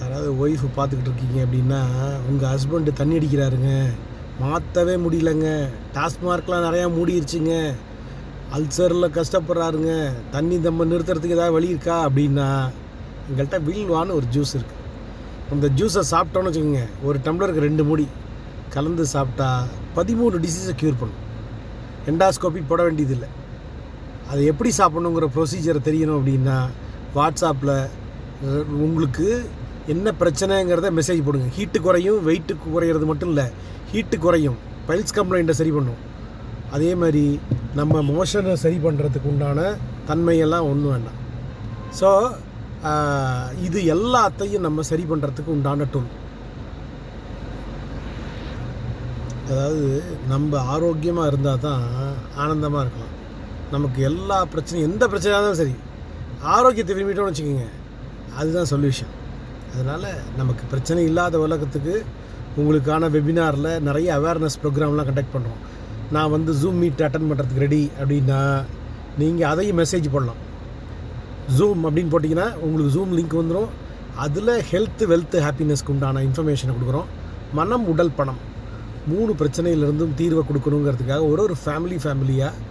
யாராவது ஒய்ஃபு பார்த்துக்கிட்டு இருக்கீங்க அப்படின்னா, உங்கள் ஹஸ்பண்டு தண்ணி அடிக்கிறாருங்க, மாற்றவே முடியலங்க, டாஸ்மார்க்லாம் நிறையா மூடிருச்சுங்க, அல்சரில் கஷ்டப்படுறாருங்க, தண்ணி தம்ம நிறுத்துறதுக்கு ஏதாவது வழி இருக்கா அப்படின்னா, எங்கள்கிட்ட வில்வான்னு ஒரு ஜூஸ் இருக்குது. அந்த ஜூஸை சாப்பிட்டோன்னு வச்சுக்கோங்க, ஒரு டம்ளருக்கு 2 மூடி கலந்து சாப்பிட்டா 13 டிசீஸை க்யூர் பண்ணும். எண்டாஸ்கோபி போட வேண்டியதில்லை. அதை எப்படி சாப்பிட்ணுங்கிற ப்ரொசீஜரை தெரியணும் அப்படின்னா, வாட்ஸ்அப்பில் உங்களுக்கு என்ன பிரச்சனைங்கிறத மெசேஜ் போடுங்க. ஹீட்டு குறையும், வெயிட்டு குறையிறது மட்டும் இல்லை, ஹீட்டு குறையும், பைல்ஸ் கம்ப்ளைண்ட்டை சரி பண்ணும். அதே மாதிரி நம்ம மோஷனை சரி பண்ணுறதுக்கு உண்டான தன்மையெல்லாம் ஒன்றும் வேண்டாம். ஸோ இது எல்லாத்தையும் நம்ம சரி பண்ணுறதுக்கு உண்டான டூல். அதாவது நம்ம ஆரோக்கியமாக இருந்தால் தான் ஆனந்தமாக இருக்கலாம். நமக்கு எல்லா பிரச்சனையும், எந்த பிரச்சனையாக இருந்தாலும் சரி, ஆரோக்கியத்தை விரும்பிட்டோம்னு வச்சுக்கோங்க, அதுதான் சொல்யூஷன். அதனால் நமக்கு பிரச்சனை இல்லாத உலகத்துக்கு உங்களுக்கான வெபினாரில் நிறைய அவேர்னஸ் ப்ரோக்ராம்லாம் கண்டக்ட் பண்ணுறோம். நான் வந்து ஜூம் மீட் அட்டன் பண்ணுறதுக்கு ரெடி அப்படின்னா நீங்கள் அதையும் மெசேஜ் பண்ணலாம். ஜூம் அப்படின்னு போட்டிங்கன்னா உங்களுக்கு ஜூம் லிங்க் வந்துடும். அதில் ஹெல்த்து, வெல்த்து, ஹாப்பினஸ்க்கு உண்டான இன்ஃபர்மேஷனை கொடுக்குறோம். மனம், உடல், பணம் 3 பிரச்சனையிலிருந்தும் தீர்வை கொடுக்கணுங்கிறதுக்காக ஒரு ஃபேமிலியாக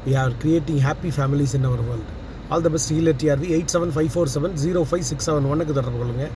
we are creating happy families in our world. All the best. Heal at TRV 8754705671 தொடர்பு கொள்ளுங்கள்.